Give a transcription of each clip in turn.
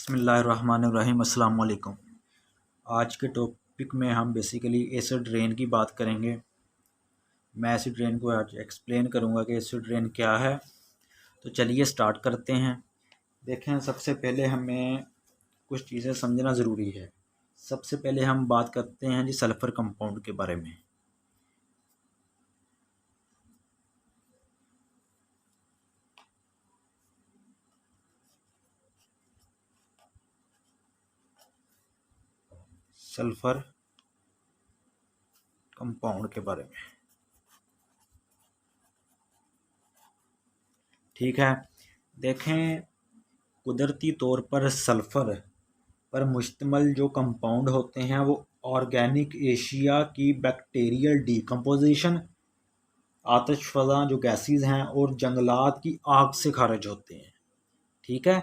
बिस्मिल्लाहिर्रहमानिर्रहीम अस्सलाम वालेकुम। आज के टॉपिक में हम बेसिकली एसिड रेन की बात करेंगे। मैं एसिड रेन को आज एक्सप्लेन करूंगा कि एसिड रेन क्या है। तो चलिए स्टार्ट करते हैं। देखें, सबसे पहले हमें कुछ चीज़ें समझना ज़रूरी है। सबसे पहले हम बात करते हैं जी सल्फ़र कंपाउंड के बारे में। सल्फ़र कंपाउंड के बारे में, ठीक है। देखें, कुदरती तौर पर सल्फ़र पर मुश्तमल जो कंपाउंड होते हैं वो ऑर्गेनिक एशिया की बैक्टीरियल डीकम्पोजिशन, आतिशफ़ज़ा जो गैसेस हैं और जंगलात की आग से खारिज होते हैं, ठीक है।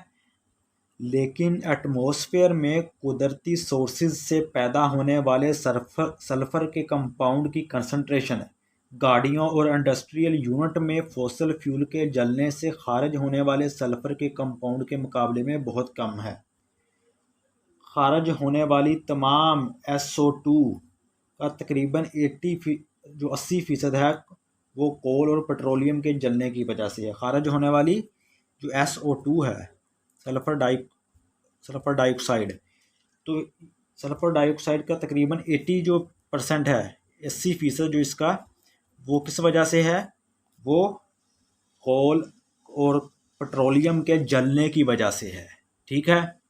लेकिन एटमॉस्फेयर में कुदरती सोर्सेज से पैदा होने वाले सल्फ़र के कंपाउंड की कंसंट्रेशन गाड़ियों और इंडस्ट्रियल यूनिट में फॉसिल फ्यूल के जलने से खारिज होने वाले सल्फ़र के कंपाउंड के मुकाबले में बहुत कम है। खारिज होने वाली तमाम SO2 का तकरीबन 80% है वो कोल और पेट्रोलियम के जलने की वजह से है। खारिज होने वाली जो SO2 है, सल्फ़र डाइऑक्साइड, तो सल्फ़र डाइऑक्साइड का तकरीबन 80 जो परसेंट है, 80% जो इसका, वो किस वजह से है? वो कोल और पेट्रोलियम के जलने की वजह से है, ठीक है।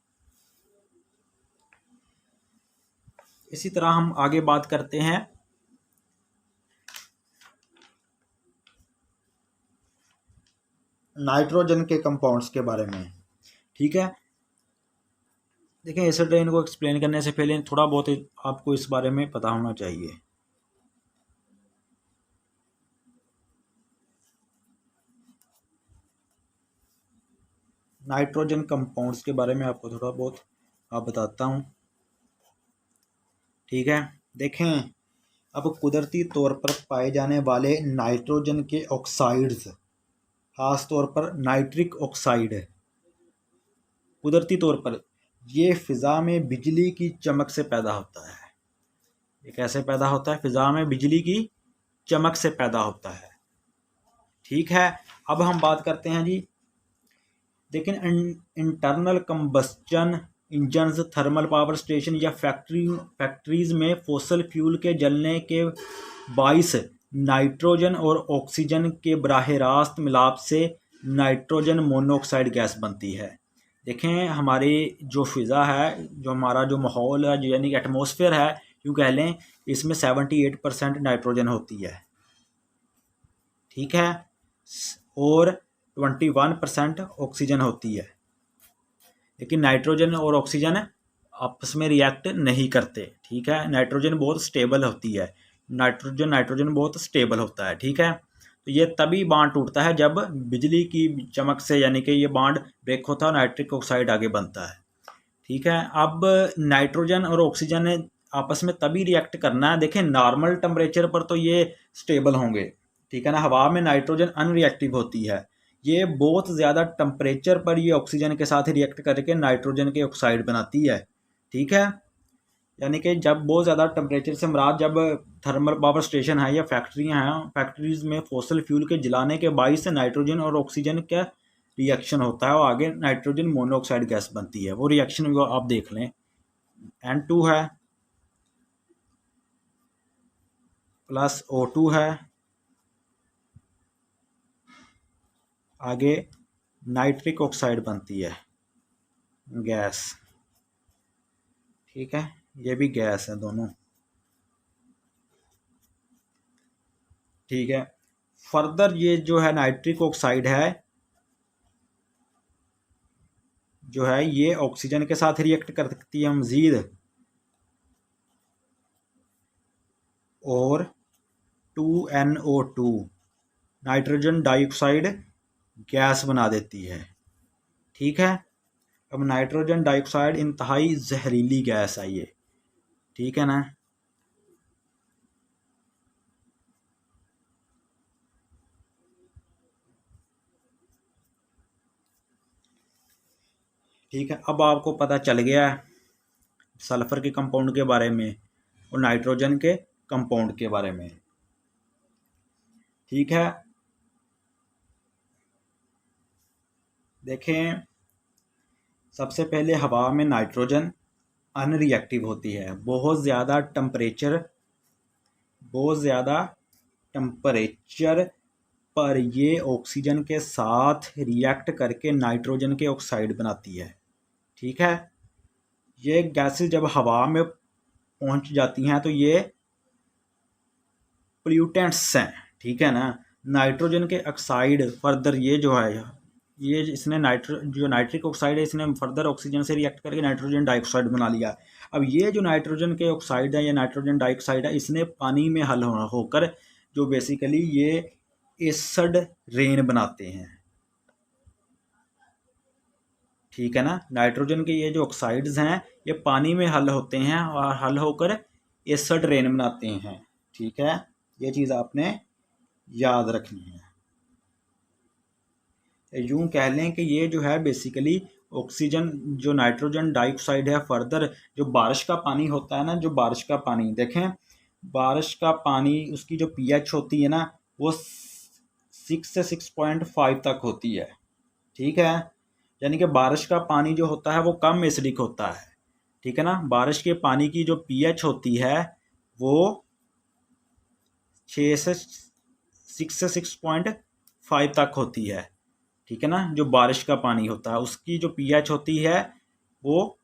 इसी तरह हम आगे बात करते हैं नाइट्रोजन के कंपाउंड्स के बारे में, ठीक है। देखें, एसिड रेन को एक्सप्लेन करने से पहले थोड़ा बहुत आपको इस बारे में पता होना चाहिए। नाइट्रोजन कंपाउंड्स के बारे में आपको थोड़ा बहुत बताता हूँ, ठीक है। देखें, अब कुदरती तौर पर पाए जाने वाले नाइट्रोजन के ऑक्साइड्स, खास तौर पर नाइट्रिक ऑक्साइड, कुदरती तौर पर ये फ़िज़ा में बिजली की चमक से पैदा होता है। ये कैसे पैदा होता है? फ़िज़ा में बिजली की चमक से पैदा होता है, ठीक है। अब हम बात करते हैं जी, लेकिन internal combustion engines, thermal power station या फैक्ट्रीज में फॉसल फ्यूल के जलने के बाइस नाइट्रोजन और ऑक्सीजन के बराह रास्त मिलाप से नाइट्रोजन मोनोऑक्साइड गैस बनती है। देखें, हमारी जो फ़िज़ा है, जो हमारा जो माहौल है, यानी कि एटमॉस्फेयर है, यूँ कह लें, इसमें 78% नाइट्रोजन होती है, ठीक है, और 21% ऑक्सीजन होती है। लेकिन नाइट्रोजन और ऑक्सीजन आपस में रिएक्ट नहीं करते, ठीक है। नाइट्रोजन बहुत स्टेबल होती है, नाइट्रोजन बहुत स्टेबल होता है, ठीक है। तो ये तभी बांड टूटता है जब बिजली की चमक से, यानी कि ये बांड ब्रेक होता है और नाइट्रिक ऑक्साइड आगे बनता है, ठीक है। अब नाइट्रोजन और ऑक्सीजन ने आपस में तभी रिएक्ट करना है। देखें, नॉर्मल टेम्परेचर पर तो ये स्टेबल होंगे, ठीक है ना। हवा में नाइट्रोजन अनरिएक्टिव होती है, ये बहुत ज़्यादा टेम्परेचर पर ये ऑक्सीजन के साथ रिएक्ट करके नाइट्रोजन के ऑक्साइड बनाती है, ठीक है। यानी कि जब बहुत ज़्यादा टेम्परेचर से मुराद जब थर्मल पावर स्टेशन है या फैक्ट्रियाँ हैं, फैक्ट्रीज में फॉसल फ्यूल के जलाने के बाइस से नाइट्रोजन और ऑक्सीजन का रिएक्शन होता है और आगे नाइट्रोजन मोनोऑक्साइड गैस बनती है। वो रिएक्शन भी आप देख लें, N2 है प्लस O2 है, आगे नाइट्रिक ऑक्साइड बनती है, गैस, ठीक है। ये भी गैस है दोनों, ठीक है। फर्दर ये जो है नाइट्रिक ऑक्साइड है, जो है ये ऑक्सीजन के साथ रिएक्ट कर सकती है मज़ीद, और 2NO2 नाइट्रोजन डाइऑक्साइड गैस बना देती है, ठीक है। अब नाइट्रोजन डाइऑक्साइड इंतहाई जहरीली गैस है ये, ठीक है ना। ठीक है, अब आपको पता चल गया है सल्फ़र के कंपाउंड के बारे में और नाइट्रोजन के कंपाउंड के बारे में। ठीक है, देखें सबसे पहले हवा में नाइट्रोजन अनरिएक्टिव होती है। बहुत ज़्यादा टम्परेचर पर ये ऑक्सीजन के साथ रिएक्ट करके नाइट्रोजन के ऑक्साइड बनाती है। ठीक है, ये गैसेस जब हवा में पहुंच जाती हैं तो ये पोल्यूटेंट्स हैं। ठीक है ना, नाइट्रोजन के ऑक्साइड फर्दर ये जो है ये इसने जो नाइट्रिक ऑक्साइड है इसने फर्दर ऑक्सीजन से रिएक्ट करके नाइट्रोजन डाइऑक्साइड बना लिया। अब ये जो नाइट्रोजन के ऑक्साइड है या नाइट्रोजन डाइऑक्साइड है इसने पानी में हल होकर जो बेसिकली ये एसिड रेन बनाते हैं। ठीक है ना, नाइट्रोजन के ये जो ऑक्साइड्स हैं ये पानी में हल होते हैं और हल होकर एसिड रेन बनाते हैं। ठीक है, ये चीज़ आपने याद रखनी है। यूं कह लें कि ये जो है बेसिकली ऑक्सीजन जो नाइट्रोजन डाइऑक्साइड है फर्दर जो बारिश का पानी होता है ना, जो बारिश का पानी देखें बारिश का पानी उसकी जो पीएच होती है ना वो 6 से 6.5 तक होती है। ठीक है, यानी कि बारिश का पानी जो होता है वो कम एसिडिक होता है। ठीक है ना, बारिश के पानी की जो पीएच होती है वो 6 से 6.5 तक होती है। ठीक है ना, जो बारिश का पानी होता है उसकी जो पीएच होती है वो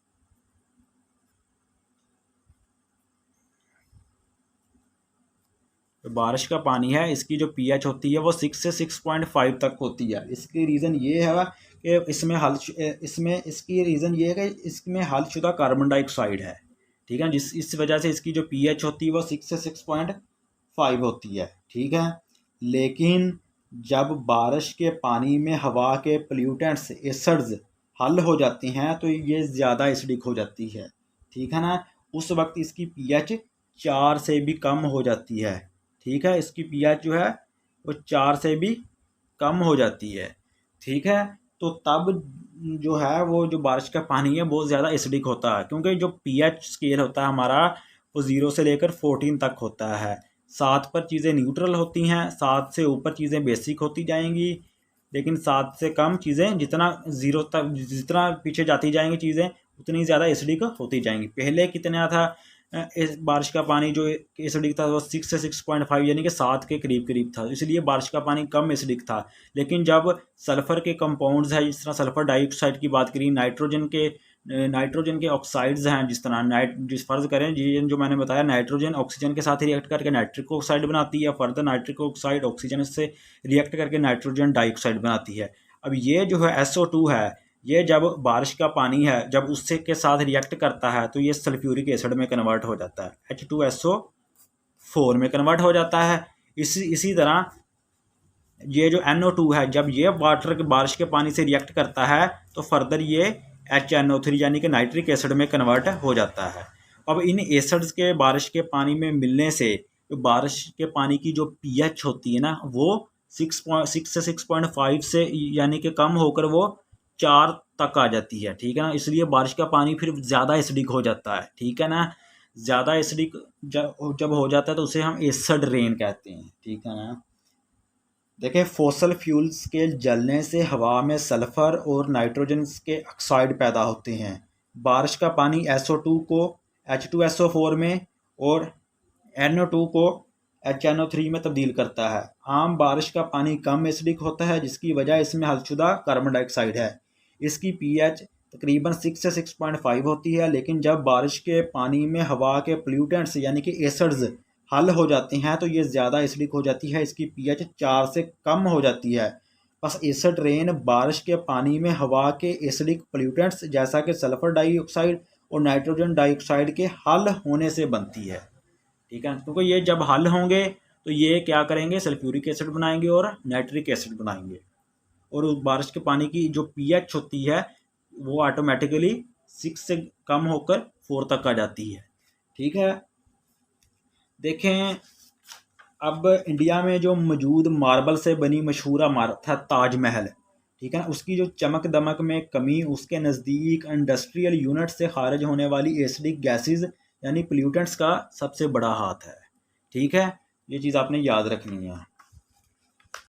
जो बारिश का पानी है इसकी जो पीएच होती है वो 6 से 6.5 तक होती है। इसकी रीज़न ये है कि इसकी रीज़न ये है कि इसमें हलशुदा कार्बन डाइऑक्साइड है। ठीक है, इस वजह से इसकी जो पीएच होती है वो 6 से 6.5 होती है। ठीक है, लेकिन जब बारिश के पानी में हवा के पोल्यूटेंट्स एसिड्स हल हो जाते हैं तो ये ज़्यादा एसिडिक हो जाती है। ठीक है ना, उस वक्त इसकी पीएच 4 से भी कम हो जाती है। ठीक है, इसकी पीएच जो है वो 4 से भी कम हो जाती है। ठीक है, तो तब जो है वो जो बारिश का पानी है बहुत ज़्यादा एसिडिक होता है क्योंकि जो पीएच स्केल होता है हमारा वो 0 से लेकर 14 तक होता है। 7 पर चीज़ें न्यूट्रल होती हैं, 7 से ऊपर चीज़ें बेसिक होती जाएंगी, लेकिन 7 से कम चीज़ें जितना 0 तक जितना पीछे जाती जाएंगी चीज़ें उतनी ज़्यादा एसिडिक होती जाएंगी। पहले कितना था इस बारिश का पानी जो एसिडिक था वो 6 से 6.5 यानी कि 7 के करीब करीब था, इसलिए बारिश का पानी कम एसिडिक था। लेकिन जब सल्फ़र के कंपाउंड्स हैं जिस तरह सल्फ़र डाइऑक्साइड की बात करी, नाइट्रोजन के ऑक्साइड्स हैं जिस तरह जिस फ़र्ज़ करें ये जो मैंने बताया नाइट्रोजन ऑक्सीजन के साथ रिएक्ट करके नाइट्रिक ऑक्साइड बनाती है, फर्दर नाइट्रिक ऑक्साइड ऑक्सीजन से रिएक्ट करके नाइट्रोजन डाइऑक्साइड बनाती है। अब ये जो है SO2 है ये जब बारिश का पानी है जब उससे के साथ रिएक्ट करता है तो ये सल्फ्यूरिक एसिड में कन्वर्ट हो जाता है, H2SO4 में कन्वर्ट हो जाता है। इसी तरह ये जो NO2 है जब ये वाटर के बारिश के पानी से रिएक्ट करता है तो फर्दर ये HNO3 यानी कि नाइट्रिक एसिड में कन्वर्ट हो जाता है। अब इन एसिड्स के बारिश के पानी में मिलने से तो बारिश के पानी की जो पीएच होती है ना वो 6 से 6.5 से यानी कि कम होकर वो 4 तक आ जाती है। ठीक है ना, इसलिए बारिश का पानी फिर ज़्यादा एसिडिक हो जाता है। ठीक है ना, ज़्यादा एसिडिक जब हो जाता है तो उसे हम एसिड रेन कहते हैं। ठीक है ना, देखिए फॉसल फ्यूल्स के जलने से हवा में सल्फ़र और नाइट्रोजन के ऑक्साइड पैदा होते हैं। बारिश का पानी SO2 को H2SO4 में और NO2 को HNO3 में तब्दील करता है। आम बारिश का पानी कम एसिडिक होता है जिसकी वजह इसमें हलशुदा कार्बन डाइऑक्साइड है। इसकी पीएच तकरीबन 6 से 6.5 होती है, लेकिन जब बारिश के पानी में हवा के पोल्यूटेंट्स यानी कि एसिड्स हल हो जाते हैं तो ये ज़्यादा एसिडिक हो जाती है, इसकी पीएच 4 से कम हो जाती है। बस एसिड रेन बारिश के पानी में हवा के एसिडिक पोल्यूटेंट्स जैसा कि सल्फ़र डाइऑक्साइड और नाइट्रोजन डाइऑक्साइड के हल होने से बनती है। ठीक है, क्योंकि ये जब हल होंगे तो ये क्या करेंगे सल्फ्यूरिक एसिड बनाएंगे और नाइट्रिक एसिड बनाएंगे और उस बारिश के पानी की जो पीएच होती है वो ऑटोमेटिकली 6 से कम होकर 4 तक आ जाती है। ठीक है, देखें अब इंडिया में जो मौजूद मार्बल से बनी मशहूर इमारत है ताजमहल। ठीक है ना। उसकी जो चमक दमक में कमी, उसके नज़दीक इंडस्ट्रियल यूनिट से खारिज होने वाली एसिडिक गैसेस यानी पोल्यूटेंट्स का सबसे बड़ा हाथ है। ठीक है, ये चीज़ आपने याद रखनी है।